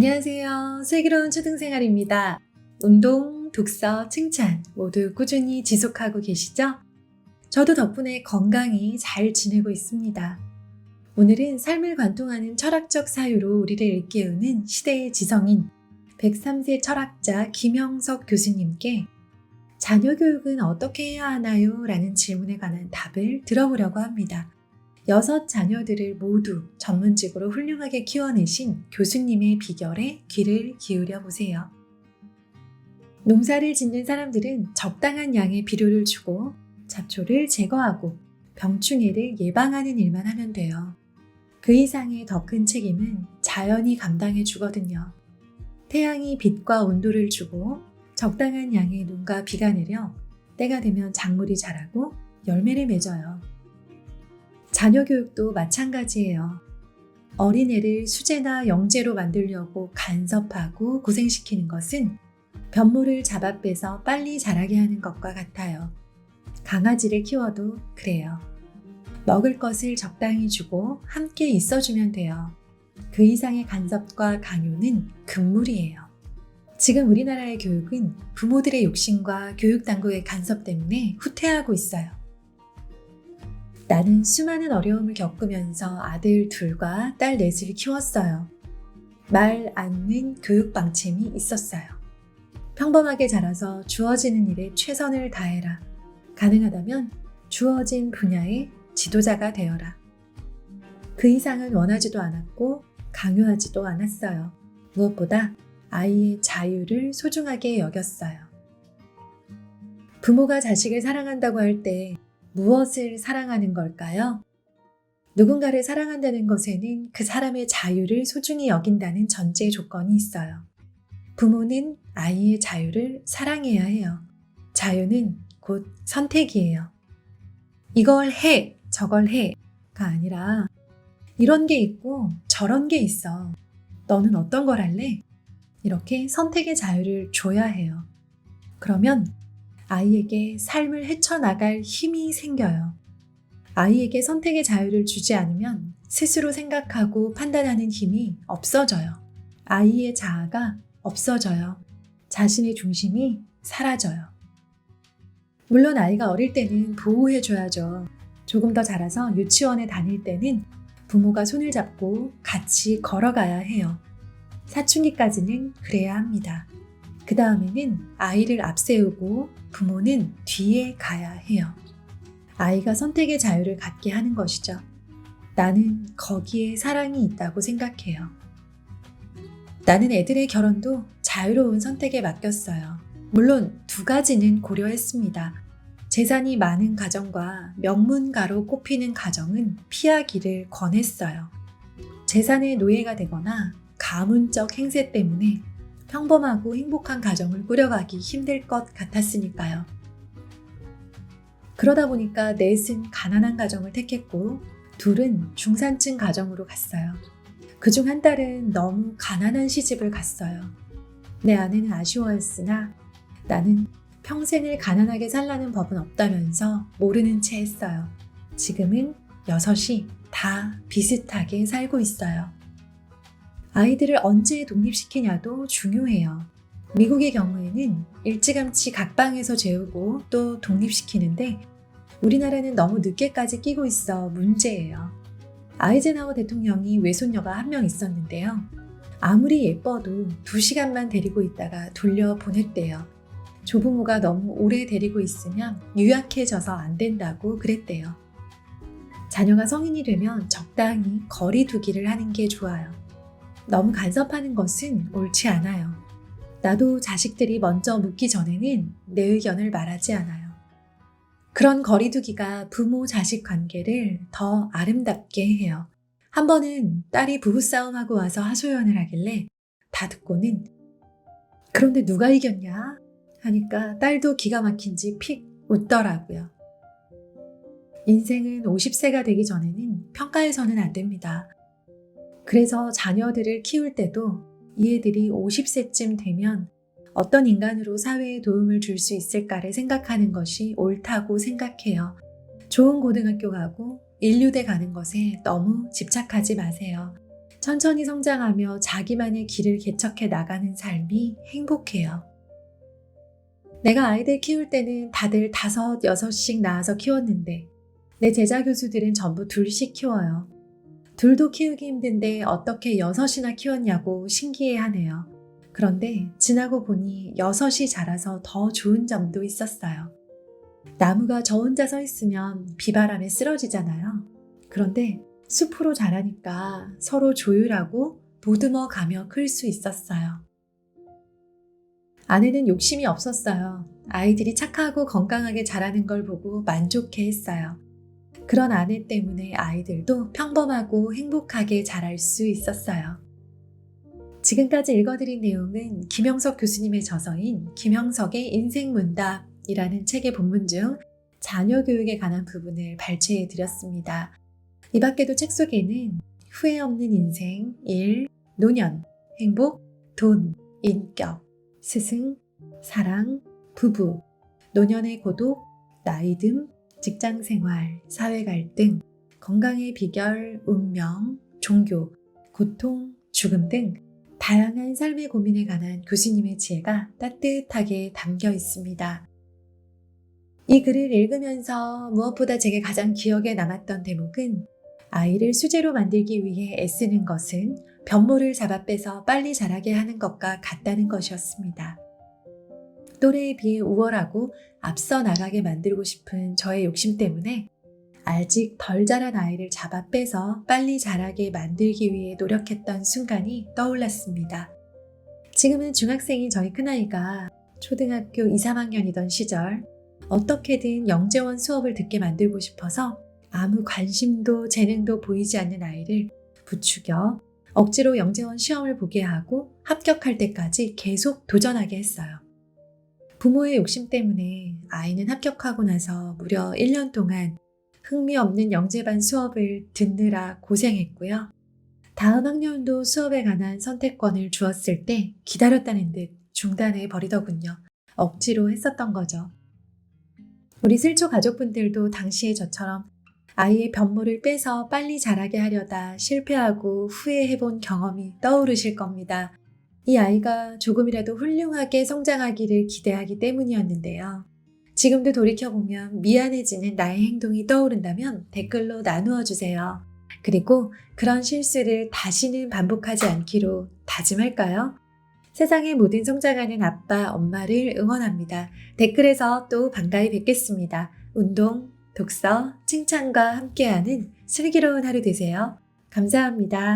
안녕하세요. 슬기로운 초등생활입니다. 운동, 독서, 칭찬 모두 꾸준히 지속하고 계시죠? 저도 덕분에 건강히 잘 지내고 있습니다. 오늘은 삶을 관통하는 철학적 사유로 우리를 일깨우는 시대의 지성인 103세 철학자 김영석 교수님께 자녀 교육은 어떻게 해야 하나요? 라는 질문에 관한 답을 들어보려고 합니다. 6 자녀들을 모두 전문직으로 훌륭하게 키워내신 교수님의 비결에 귀를 기울여 보세요. 농사를 짓는 사람들은 적당한 양의 비료를 주고 잡초를 제거하고 병충해를 예방하는 일만 하면 돼요. 그 이상의 더 큰 책임은 자연이 감당해 주거든요. 태양이 빛과 온도를 주고 적당한 양의 눈과 비가 내려 때가 되면 작물이 자라고 열매를 맺어요. 자녀 교육도 마찬가지예요. 어린애를 수재나 영재로 만들려고 간섭하고 고생시키는 것은 변모를 잡아 빼서 빨리 자라게 하는 것과 같아요. 강아지를 키워도 그래요. 먹을 것을 적당히 주고 함께 있어주면 돼요. 그 이상의 간섭과 강요는 금물이에요. 지금 우리나라의 교육은 부모들의 욕심과 교육당국의 간섭 때문에 후퇴하고 있어요. 나는 수많은 어려움을 겪으면서 아들 2과 딸 4을 키웠어요. 말 않는 교육 방침이 있었어요. 평범하게 자라서 주어지는 일에 최선을 다해라. 가능하다면 주어진 분야의 지도자가 되어라. 그 이상은 원하지도 않았고 강요하지도 않았어요. 무엇보다 아이의 자유를 소중하게 여겼어요. 부모가 자식을 사랑한다고 할 때 무엇을 사랑하는 걸까요? 누군가를 사랑한다는 것에는 그 사람의 자유를 소중히 여긴다는 전제 조건이 있어요. 부모는 아이의 자유를 사랑해야 해요. 자유는 곧 선택이에요. 이걸 해, 저걸 해가 아니라 이런 게 있고 저런 게 있어. 너는 어떤 걸 할래? 이렇게 선택의 자유를 줘야 해요. 그러면 아이에게 삶을 헤쳐나갈 힘이 생겨요. 아이에게 선택의 자유를 주지 않으면 스스로 생각하고 판단하는 힘이 없어져요. 아이의 자아가 없어져요. 자신의 중심이 사라져요. 물론 아이가 어릴 때는 보호해줘야죠. 조금 더 자라서 유치원에 다닐 때는 부모가 손을 잡고 같이 걸어가야 해요. 사춘기까지는 그래야 합니다. 그 다음에는 아이를 앞세우고 부모는 뒤에 가야 해요. 아이가 선택의 자유를 갖게 하는 것이죠. 나는 거기에 사랑이 있다고 생각해요. 나는 애들의 결혼도 자유로운 선택에 맡겼어요. 물론 2가지는 고려했습니다. 재산이 많은 가정과 명문가로 꼽히는 가정은 피하기를 권했어요. 재산의 노예가 되거나 가문적 행세 때문에 평범하고 행복한 가정을 꾸려가기 힘들 것 같았으니까요. 그러다 보니까 4은 가난한 가정을 택했고 2은 중산층 가정으로 갔어요. 그중 한 딸은 너무 가난한 시집을 갔어요. 내 아내는 아쉬워했으나 나는 평생을 가난하게 살라는 법은 없다면서 모르는 채 했어요. 지금은 6이 다 비슷하게 살고 있어요. 아이들을 언제 독립시키냐도 중요해요. 미국의 경우에는 일찌감치 각방에서 재우고 또 독립시키는데 우리나라는 너무 늦게까지 끼고 있어 문제예요. 아이젠하워 대통령이 외손녀가 한 명 있었는데요. 아무리 예뻐도 2시간만 데리고 있다가 돌려보냈대요. 조부모가 너무 오래 데리고 있으면 유약해져서 안 된다고 그랬대요. 자녀가 성인이 되면 적당히 거리 두기를 하는 게 좋아요. 너무 간섭하는 것은 옳지 않아요. 나도 자식들이 먼저 묻기 전에는 내 의견을 말하지 않아요. 그런 거리두기가 부모-자식 관계를 더 아름답게 해요. 한 번은 딸이 부부싸움하고 와서 하소연을 하길래 다 듣고는 그런데 누가 이겼냐? 하니까 딸도 기가 막힌지 픽 웃더라고요. 인생은 50세가 되기 전에는 평가해서는 안 됩니다. 그래서 자녀들을 키울 때도 이 애들이 50세쯤 되면 어떤 인간으로 사회에 도움을 줄 수 있을까를 생각하는 것이 옳다고 생각해요. 좋은 고등학교 가고 인류대 가는 것에 너무 집착하지 마세요. 천천히 성장하며 자기만의 길을 개척해 나가는 삶이 행복해요. 내가 아이들 키울 때는 다들 5, 6씩 낳아서 키웠는데 내 제자 교수들은 전부 둘씩 키워요. 둘도 키우기 힘든데 어떻게 6이나 키웠냐고 신기해하네요. 그런데 지나고 보니 6이 자라서 더 좋은 점도 있었어요. 나무가 저 혼자 서 있으면 비바람에 쓰러지잖아요. 그런데 숲으로 자라니까 서로 조율하고 보듬어 가며 클 수 있었어요. 아내는 욕심이 없었어요. 아이들이 착하고 건강하게 자라는 걸 보고 만족해 했어요. 그런 아내 때문에 아이들도 평범하고 행복하게 자랄 수 있었어요. 지금까지 읽어드린 내용은 김영석 교수님의 저서인 김영석의 인생문답이라는 책의 본문 중 자녀 교육에 관한 부분을 발췌해 드렸습니다. 이 밖에도 책 속에는 후회 없는 인생, 일, 노년, 행복, 돈, 인격, 스승, 사랑, 부부, 노년의 고독, 나이듦, 직장생활, 사회갈등, 건강의 비결, 운명, 종교, 고통, 죽음 등 다양한 삶의 고민에 관한 교수님의 지혜가 따뜻하게 담겨 있습니다. 이 글을 읽으면서 무엇보다 제게 가장 기억에 남았던 대목은 아이를 수제로 만들기 위해 애쓰는 것은 변모를 잡아 빼서 빨리 자라게 하는 것과 같다는 것이었습니다. 또래에 비해 우월하고 앞서 나가게 만들고 싶은 저의 욕심 때문에 아직 덜 자란 아이를 잡아 빼서 빨리 자라게 만들기 위해 노력했던 순간이 떠올랐습니다. 지금은 중학생인 저희 큰아이가 초등학교 2, 3학년이던 시절 어떻게든 영재원 수업을 듣게 만들고 싶어서 아무 관심도 재능도 보이지 않는 아이를 부추겨 억지로 영재원 시험을 보게 하고 합격할 때까지 계속 도전하게 했어요. 부모의 욕심 때문에 아이는 합격하고 나서 무려 1년 동안 흥미없는 영재반 수업을 듣느라 고생했고요. 다음 학년도 수업에 관한 선택권을 주었을 때 기다렸다는 듯 중단해 버리더군요. 억지로 했었던 거죠. 우리 슬초 가족분들도 당시에 저처럼 아이의 변모를 빼서 빨리 자라게 하려다 실패하고 후회해본 경험이 떠오르실 겁니다. 이 아이가 조금이라도 훌륭하게 성장하기를 기대하기 때문이었는데요. 지금도 돌이켜보면 미안해지는 나의 행동이 떠오른다면 댓글로 나누어 주세요. 그리고 그런 실수를 다시는 반복하지 않기로 다짐할까요? 세상의 모든 성장하는 아빠, 엄마를 응원합니다. 댓글에서 또 반가이 뵙겠습니다. 운동, 독서, 칭찬과 함께하는 슬기로운 하루 되세요. 감사합니다.